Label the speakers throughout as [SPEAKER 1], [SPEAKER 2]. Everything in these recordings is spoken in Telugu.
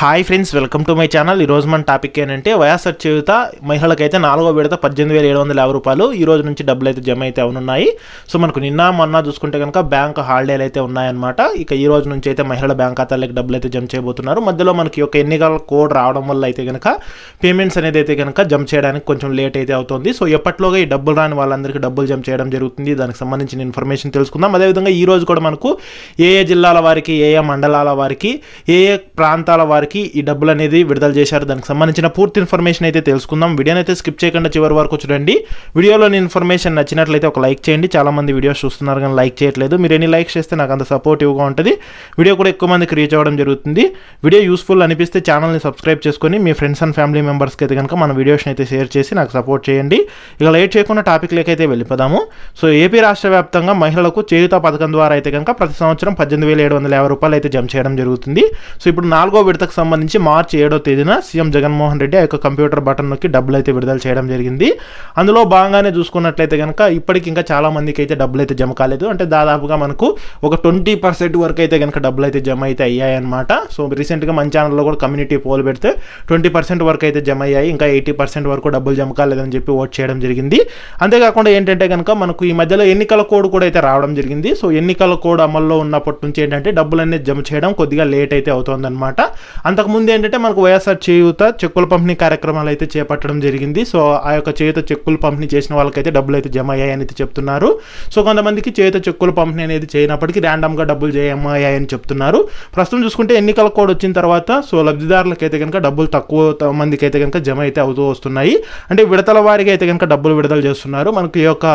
[SPEAKER 1] Hi friends, welcome to my channel. ఈరోజు మన టాపిక్ ఏంటంటే వైఎస్ఆర్ చేయూత మహిళలకైతే 4వ విడత 18,750 రూపాయలు ఈ రోజు నుంచి డబ్బులు అయితే జమ అయితే అవునున్నాయి. సో మనకు నిన్న మొన్న చూసుకుంటే కనుక బ్యాంక్ హాలిడేలు అయితే ఉన్నాయన్నమాట. ఇక ఈ రోజు నుంచి అయితే మహిళల బ్యాంక్ ఖాతాలకు డబ్బులు అయితే జమ చేయబోతున్నారు. మధ్యలో మనకి ఒక ఎన్నికల కోడ్ రావడం వల్ల అయితే కనుక పేమెంట్స్ అనేది అయితే కనుక జమ చేయడానికి కొంచెం లేట్ అయితే అవుతుంది. సో ఎప్పట్లోగా ఈ డబ్బులు రాని వాళ్ళందరికీ డబ్బులు జమ చేయడం జరుగుతుంది. దానికి సంబంధించిన ఇన్ఫర్మేషన్ తెలుసుకుందాం. అదేవిధంగా ఈ రోజు కూడా మనకు ఏ జిల్లాల వారికి, ఏ మండలాల వారికి, ఏ ప్రాంతాల వారికి ఈ డబ్బులు అనేది విడుదల చేశారు, దానికి సంబంధించిన పూర్తి ఇన్ఫర్మేషన్ అయితే తెలుసుకుందాం. వీడియోని అయితే స్కిప్ చేయకుండా చివరి వరకు చూడండి. వీడియోలోని ఇన్ఫర్మేషన్ నచ్చినట్లయితే ఒక లైక్ చేయండి. చాలా మంది వీడియోస్ చూస్తున్నారు కానీ లైక్ చేయట్లేదు. మీరు ఎన్ని లైక్స్ చేస్తే నాకు అంత సపోర్టివ్గా ఉంటుంది. వీడియో కూడా ఎక్కువ మందికి రీచ్ అవ్వడం జరుగుతుంది. వీడియో యూస్ఫుల్ అనిపిస్తే ఛానల్ని సబ్స్క్రైబ్ చేసుకొని మీ ఫ్రెండ్స్ అండ్ ఫ్యామిలీ మెంబర్స్కి అయితే కనుక మన వీడియోస్ని అయితే షేర్ చేసి నాకు సపోర్ట్ చేయండి. ఇక లేట్ చేయకుండా టాపిక్లోకి అయితే వెళ్ళిపోదాము. సో ఏపీ రాష్ట్ర వ్యాప్తంగా మహిళలకు చేయూత పథకం ద్వారా అయితే కనుక ప్రతి సంవత్సరం 18,750 రూపాయలు అయితే జమ చేయడం జరుగుతుంది. సో ఇప్పుడు 4వ విడతకు సంబంధించి మార్చి 7వ తేదీన సీఎం జగన్మోహన్ రెడ్డి ఆ యొక్క కంప్యూటర్ బటన్ నొక్కి డబ్బులు అయితే విడుదల చేయడం జరిగింది. అందులో భాగంగానే చూసుకున్నట్లయితే కనుక ఇప్పటికి ఇంకా చాలా మందికి అయితే డబ్బులు అయితే జమ కాలేదు. అంటే దాదాపుగా మనకు ఒక 20% వరకు అయితే కనుక డబ్బులు అయితే జమ అయితే అయ్యాయన్నమాట. సో రీసెంట్గా మన ఛానల్లో కూడా కమ్యూనిటీ పోల్ పెడితే 20% వరకు అయితే జమ అయ్యాయి. ఇంకా 80% వరకు డబ్బులు జమ కాలేదని చెప్పి ఓట్ చేయడం జరిగింది. అంతేకాకుండా ఏంటంటే కనుక మనకు ఈ మధ్యలో ఎన్నికల కోడ్ కూడా అయితే రావడం జరిగింది. సో ఎన్నికల కోడ్ అమల్లో ఉన్నప్పటి నుంచి ఏంటంటే డబ్బులు అనేది జమ చేయడం కొద్దిగా లేట్ అయితే అవుతుందన్నమాట. అంతకుముందు ఏంటంటే మనకు వైఎస్ఆర్ చేయూత చెక్కుల పంపిణీ కార్యక్రమాలు అయితే చేపట్టడం జరిగింది. సో ఆ యొక్క చేయూత చెక్కులు పంపిణీ చేసిన వాళ్ళకైతే డబ్బులు అయితే జమ అయ్యాయని అయితే చెప్తున్నారు. సో కొంతమందికి చేయూత చెక్కుల పంపిణీ అనేది చేయనప్పటికీ ర్యాండమ్గా డబ్బులు జమ అయ్యాయని చెప్తున్నారు. ప్రస్తుతం చూసుకుంటే ఎన్నికల కోడ్ వచ్చిన తర్వాత సో లబ్ధిదారులకు అయితే కనుక డబ్బులు తక్కువ మందికి అయితే కనుక జమ అయితే అవుతూ వస్తున్నాయి. అంటే విడతల వారికి అయితే కనుక డబ్బులు విడుదల చేస్తున్నారు. మనకు ఈ యొక్క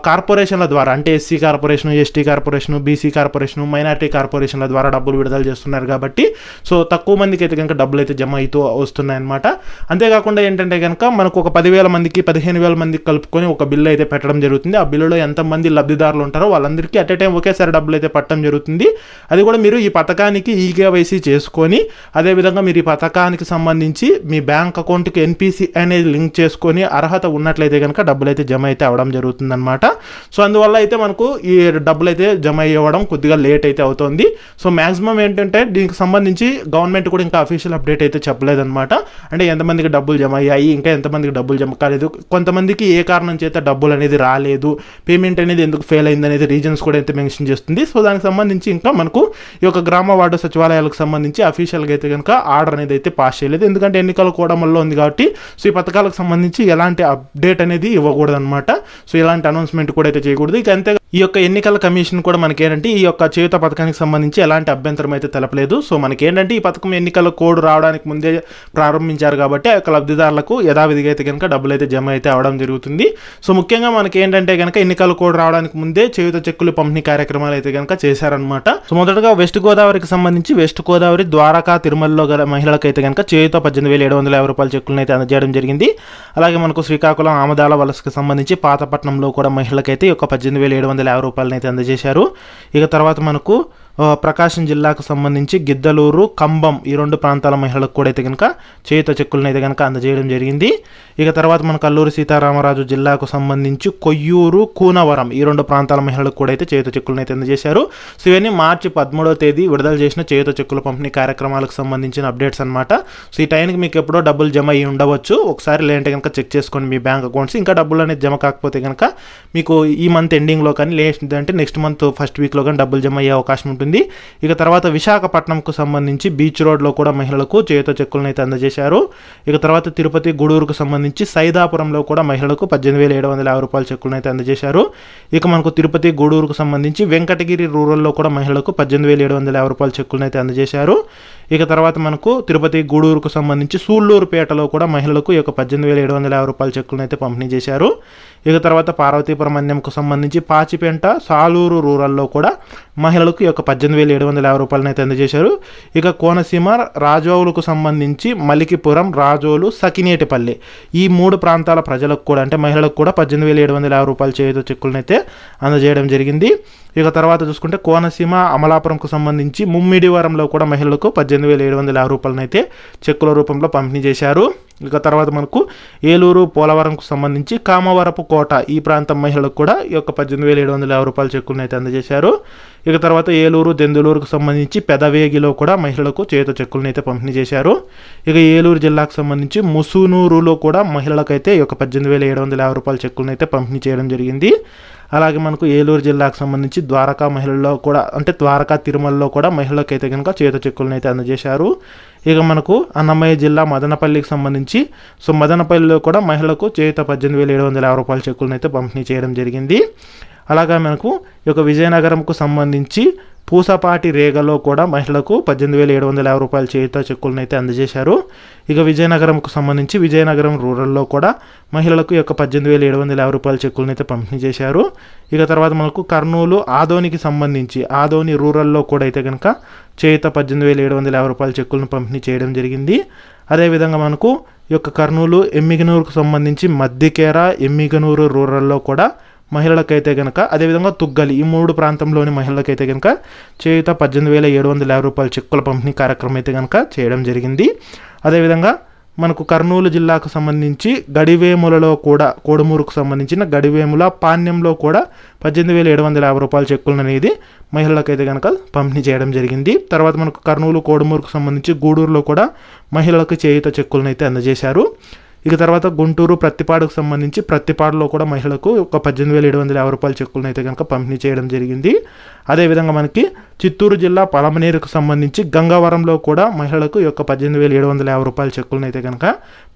[SPEAKER 1] కార్పొరేషన్ల ద్వారా అంటే SC corporation, ST corporation, BC corporation, minority కార్పొరేషన్ల ద్వారా డబ్బులు విడుదల చేస్తున్నారు కాబట్టి సో తక్కువ మందికి అయితే కనుక డబ్బులు అయితే జమ అవుతూ వస్తున్నాయన్నమాట. అంతేకాకుండా ఏంటంటే కనుక మనకు ఒక 10,000 మందికి, 15,000 మందికి కలుపుకొని ఒక బిల్లు అయితే పెట్టడం జరుగుతుంది. ఆ బిల్లులో ఎంతమంది లబ్ధిదారులు ఉంటారో వాళ్ళందరికీ అట్ ఏ టైం ఒకేసారి డబ్బులు అయితే పట్టడం జరుగుతుంది. అది కూడా మీరు ఈ పథకానికి ఈకేవైసీ చేసుకొని అదేవిధంగా మీరు ఈ పథకానికి సంబంధించి మీ బ్యాంక్ అకౌంట్కి ఎన్పిసి అనేది లింక్ చేసుకొని అర్హత ఉన్నట్లయితే కనుక డబ్బులు అయితే జమ అయితే అవడం జరుగుతుంది అనమాట. సో అందువల్ల అయితే మనకు ఈ డబ్బులు అయితే జమ అయ్యడం కొద్దిగా లేట్ అయితే అవుతుంది. సో మ్యాక్సిమం ఏంటంటే దీనికి సంబంధించి గవర్నమెంట్ కూడా ఇంకా అఫీషియల్ అప్డేట్ అయితే చెప్పలేదన్నమాట. అంటే ఎంతమందికి డబ్బులు జమ అయ్యాయి, ఇంకా ఎంతమందికి డబ్బులు జమ కాలేదు, కొంతమందికి ఏ కారణం చేత డబ్బులు అనేది రాలేదు, పేమెంట్ అనేది ఎందుకు ఫెయిల్ అయింది అనేది రీజన్స్ కూడా అయితే మెన్షన్ చేస్తుంది. సో దానికి సంబంధించి ఇంకా మనకు ఈ యొక్క గ్రామ వార్డు సచివాలయాలకు సంబంధించి అఫీషియల్గా అయితే కనుక ఆర్డర్ అనేది అయితే పాస్ చేయలేదు. ఎందుకంటే ఎన్నికల కోడమల్లో ఉంది కాబట్టి సో ఈ పథకాలకు సంబంధించి ఎలాంటి అప్డేట్ అనేది ఇవ్వకూడదు అనమాట. సో ఎలాంటి అనౌన్స్మెంట్ కూడా అయితే చేయకూడదు. ఇక అంతే ఈ యొక్క ఎన్నికల కమిషన్ కూడా మనకి ఏంటంటే ఈ యొక్క చేయూత పథకానికి సంబంధించి ఎలాంటి అభ్యంతరం అయితే తెలపలేదు. సో మనకి ఏంటంటే ఈ పథకం ఎన్నికల కోడ్ రావడానికి ముందే ప్రారంభించారు కాబట్టి ఆ యొక్క లబ్ధిదారులకు యథావిధిగా అయితే కనుక డబ్బులు అయితే జమ అయితే అవడం జరుగుతుంది. సో ముఖ్యంగా మనకి ఏంటంటే కనుక ఎన్నికల కోడ్ రావడానికి ముందే చేయూత చెక్కులు పంపిణీ కార్యక్రమాలు అయితే కనుక చేశారనమాట. సో మొదటగా వెస్ట్ గోదావరికి సంబంధించి వెస్ట్ గోదావరి, ద్వారకా, తిరుమలలో గల మహిళలకు అయితే కనుక చేయూత 18,750 రూపాయల చెక్కులను అయితే అందజేయడం జరిగింది. అలాగే మనకు శ్రీకాకుళం, ఆమదాల వలసకు సంబంధించి పాతపట్నంలో కూడా మహిళలకైతే ఒక 18,750 రూపాయలను అయితే అందజేశారు. ఇక తర్వాత మనకు ప్రకాశం జిల్లాకు సంబంధించి గిద్దలూరు, కంబం ఈ 2 ప్రాంతాల మహిళలకు కూడా అయితే కనుక చేయూత చెక్కులను అయితే కనుక అందజేయడం జరిగింది. ఇక తర్వాత మనకు అల్లూరి సీతారామరాజు జిల్లాకు సంబంధించి కొయ్యూరు, కూనవరం ఈ 2 ప్రాంతాల మహిళలకు కూడా అయితే చేయూత చెక్కులను అయితే అందజేశారు. సో ఇవన్నీ మార్చి 13వ తేదీ విడుదల చేసిన చేయూత చెక్కుల పంపిణీ కార్యక్రమాలకు సంబంధించిన అప్డేట్స్ అనమాట. సో ఈ టైంకి మీకు ఎప్పుడో డబ్బులు జమ అయ్యి ఉండవచ్చు. ఒకసారి లేదంటే కనుక చెక్ చేసుకోండి మీ బ్యాంక్ అకౌంట్స్. ఇంకా డబ్బులు అనేది జమ కాకపోతే కనుక మీకు ఈ మంత్ ఎండింగ్లో కానీ లేదంటే నెక్స్ట్ మంత్ ఫస్ట్ వీక్లో కానీ డబ్బులు జమ అయ్యే అవకాశం ఉంటుంది. ఇక తర్వాత విశాఖపట్నంకు సంబంధించి బీచ్ రోడ్లో కూడా మహిళలకు చేయూత చెక్కులను అయితే అందజేశారు. ఇక తర్వాత తిరుపతి, గూడూరుకు సంబంధించి సైదాపురంలో కూడా మహిళలకు 18,750 రూపాయల చెక్కులను అయితే అందజేశారు. ఇక మనకు తిరుపతి, గూడూరుకు సంబంధించి వెంకటగిరి రూరల్లో కూడా మహిళలకు 18,750 రూపాయల చెక్కులను అయితే అందజేశారు. ఇక తర్వాత మనకు తిరుపతి, గూడూరుకు సంబంధించి సూళ్ళూరుపేటలో కూడా మహిళలకు ఈ యొక్క 18,750 రూపాయల చెక్కులను అయితే పంపిణీ చేశారు. ఇక తర్వాత పార్వతీపురం మన్యంకు సంబంధించి పాచిపెంట, సాలూరు రూరల్లో కూడా మహిళలకు ఈ యొక్క 18,750 రూపాయలను అయితే అందజేశారు. ఇక కోనసీమ, రాజోలుకు సంబంధించి మలికిపురం, రాజోలు, సకినేటిపల్లి ఈ 3 ప్రాంతాల ప్రజలకు కూడా అంటే మహిళలకు కూడా 18,750 రూపాయల చేయూత చెక్కులను అయితే అందజేయడం జరిగింది. ఇక తర్వాత చూసుకుంటే కోనసీమ, అమలాపురంకు సంబంధించి ముమ్మిడివరంలో కూడా మహిళలకు 18,750 రూపాయలను అయితే చెక్కుల రూపంలో పంపిణీ చేశారు. ఇక తర్వాత మనకు ఏలూరు పోలవరంకు సంబంధించి కామవరపు కోట ఈ ప్రాంతం మహిళలకు కూడా ఈ యొక్క 18,750 రూపాయల చెక్కులను అయితే అందజేశారు. ఇక తర్వాత ఏలూరు దెందులూరుకు సంబంధించి పెదవేగిలో కూడా మహిళలకు చేతి చెక్కులను అయితే పంపిణీ చేశారు. ఇక ఏలూరు జిల్లాకు సంబంధించి ముసునూరులో కూడా మహిళలకైతే ఈ యొక్క 18,750 రూపాయల చెక్కులను అయితే పంపిణీ చేయడం జరిగింది. అలాగే మనకు ఏలూరు జిల్లాకు సంబంధించి ద్వారకా మహిళల్లో కూడా అంటే ద్వారకా తిరుమలలో కూడా మహిళలకైతే కనుక చేత చెక్కులను అయితే అందజేశారు. ఇక మనకు అన్నమయ్య జిల్లా మదనపల్లికి సంబంధించి మదనపల్లిలో కూడా మహిళలకు చేత 18,750 రూపాయల చెక్కులను అయితే పంపిణీ చేయడం జరిగింది. అలాగే మనకు ఈ యొక్క విజయనగరంకు సంబంధించి పూసపాటి రేగలో కూడా మహిళలకు 18,750 రూపాయల చేత చెక్కులను అయితే అందజేశారు. ఇక విజయనగరంకు సంబంధించి విజయనగరం రూరల్లో కూడా మహిళలకు ఈ యొక్క 18,750 రూపాయల చెక్కులను అయితే పంపిణీ చేశారు. ఇక తర్వాత మనకు కర్నూలు ఆదోనికి సంబంధించి ఆదోని రూరల్లో కూడా అయితే కనుక చేత 18,750 రూపాయల చెక్కులను పంపిణీ చేయడం జరిగింది. అదేవిధంగా మనకు ఈ యొక్క కర్నూలు ఎమ్మిగనూరుకు సంబంధించి మద్దికేర ఎమ్మిగనూరు రూరల్లో కూడా మహిళలకైతే కనుక అదేవిధంగా తుగ్గలి ఈ 3 ప్రాంతంలోని మహిళలకైతే కనుక చేయుత 18,750 రూపాయల చెక్కుల పంపిణీ కార్యక్రమం అయితే కనుక చేయడం జరిగింది. అదేవిధంగా మనకు కర్నూలు జిల్లాకు సంబంధించి గడివేములలో కూడా కోడుమూరుకు సంబంధించిన గడివేముల పాణ్యంలో కూడా 18,750 రూపాయల చెక్కులను అనేది మహిళలకైతే కనుక పంపిణీ చేయడం జరిగింది. తర్వాత మనకు కర్నూలు కోడుమూరుకు సంబంధించి గూడూరులో కూడా మహిళలకు చేయుత చెక్కులను అయితే అందజేశారు. ఇక తర్వాత గుంటూరు ప్రత్తిపాడుకు సంబంధించి ప్రత్తిపాడులో కూడా మహిళలకు ఒక 18,750 రూపాయల చెక్కులను అయితే కనుక పంపిణీ చేయడం జరిగింది. అదేవిధంగా మనకి చిత్తూరు జిల్లా పలమనేరుకు సంబంధించి గంగవరంలో కూడా మహిళలకు ఈ యొక్క 18,750 రూపాయల చెక్కులను అయితే కనుక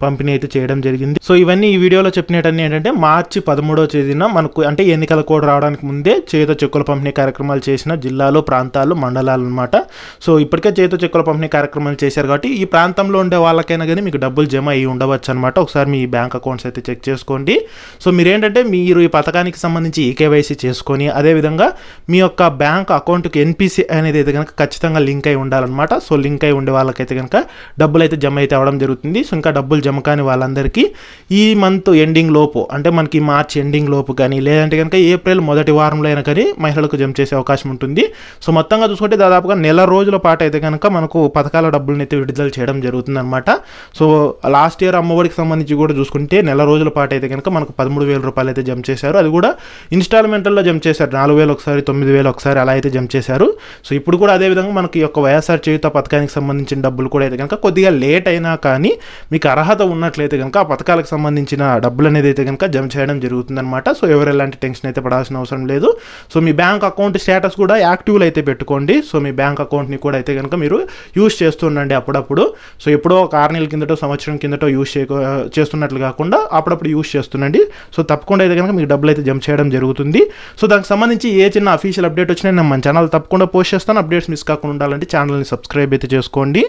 [SPEAKER 1] పంపిణీ అయితే చేయడం జరిగింది. సో ఇవన్నీ ఈ వీడియోలో చెప్పినట్టన్నీ ఏంటంటే మార్చి 13వ తేదీన మనకు అంటే ఎన్నికల కోడ్ రావడానికి ముందే చేత చెక్కుల పంపిణీ కార్యక్రమాలు చేసిన జిల్లాలు ప్రాంతాలు మండలాలు అనమాట. సో ఇప్పటికే చేత చెక్కుల పంపిణీ కార్యక్రమాలు చేశారు కాబట్టి ఈ ప్రాంతంలో ఉండే వాళ్ళకైనా కానీ మీకు డబ్బులు జమ అయ్యి ఉండవచ్చు అనమాట. ఒకసారి మీ బ్యాంక్ అకౌంట్స్ అయితే చెక్ చేసుకోండి. సో మీరేంటంటే మీరు ఈ పథకానికి సంబంధించి ఈకేవైసీ చేసుకొని అదేవిధంగా మీ యొక్క బ్యాంక్ అకౌంట్కి ఎన్పిసి అనేది అయితే కనుక ఖచ్చితంగా లింక్ అయి ఉండాలన్నమాట. సో లింక్ అయి ఉండే వాళ్ళకైతే కనుక డబ్బులు అయితే జమ అయితే అవ్వడం జరుగుతుంది. సో ఇంకా డబ్బులు జమ కాని వాళ్ళందరికీ ఈ మంత్ ఎండింగ్ లోపు అంటే మనకి మార్చ్ ఎండింగ్ లోపు కానీ లేదంటే కనుక ఏప్రిల్ మొదటి వారంలో అయినా కానీ మహిళలకు జమ చేసే అవకాశం ఉంటుంది. సో మొత్తంగా చూసుకుంటే దాదాపుగా నెల రోజుల పాటు అయితే కనుక మనకు పథకాల డబ్బులను అయితే విడుదల చేయడం జరుగుతుంది అనమాట. సో లాస్ట్ ఇయర్ అమ్మఒడికి సంబంధించి కూడా చూసుకుంటే నెల రోజుల పాటు అయితే కనుక మనకు 13,000 రూపాయలు అయితే జమ చేశారు. అది కూడా ఇన్స్టాల్మెంట్లో జమ చేశారు. 4,000 ఒకసారి 9,000 ఒకసారి అలా అయితే జమ చేశారు. సో ఇప్పుడు కూడా అదేవిధంగా మనకి యొక్క వైఎస్ఆర్ చేయూత పథకానికి సంబంధించిన డబ్బులు కూడా అయితే కనుక కొద్దిగా లేట్ అయినా కానీ మీకు అర్హత ఉన్నట్లయితే కనుక ఆ పథకాలకు సంబంధించిన డబ్బులు అనేది అయితే కనుక జమ చేయడం జరుగుతుందన్నమాట. సో ఎవరు ఎలాంటి టెన్షన్ అయితే పడాల్సిన అవసరం లేదు. సో మీ బ్యాంక్ అకౌంట్ స్టేటస్ కూడా యాక్టివ్లో అయితే పెట్టుకోండి. సో మీ బ్యాంక్ అకౌంట్ని కూడా అయితే కనుక మీరు యూజ్ చేస్తుండండి అప్పుడప్పుడు. సో ఎప్పుడో ఒక 6 నెలల కిందటో సంవత్సరం కిందటో యూజ్ చేస్తున్నట్లు కాకుండా అప్పుడప్పుడు యూజ్ చేస్తుండండి. సో తప్పకుండా అయితే కనుక మీకు డబ్బులు అయితే జమ చేయడం జరుగుతుంది. సో దానికి సంబంధించి ఏ చిన్న అఫీషియల్ అప్డేట్ వచ్చినా నేను మన ఛానల్ తప్పకుండా పోస్ట్ చేస్తాను. అప్డేట్స్ మిస్ కాకుండా ఉండాలంటే ఛానల్ని సబ్స్క్రైబ్ అయితే చేసుకోండి.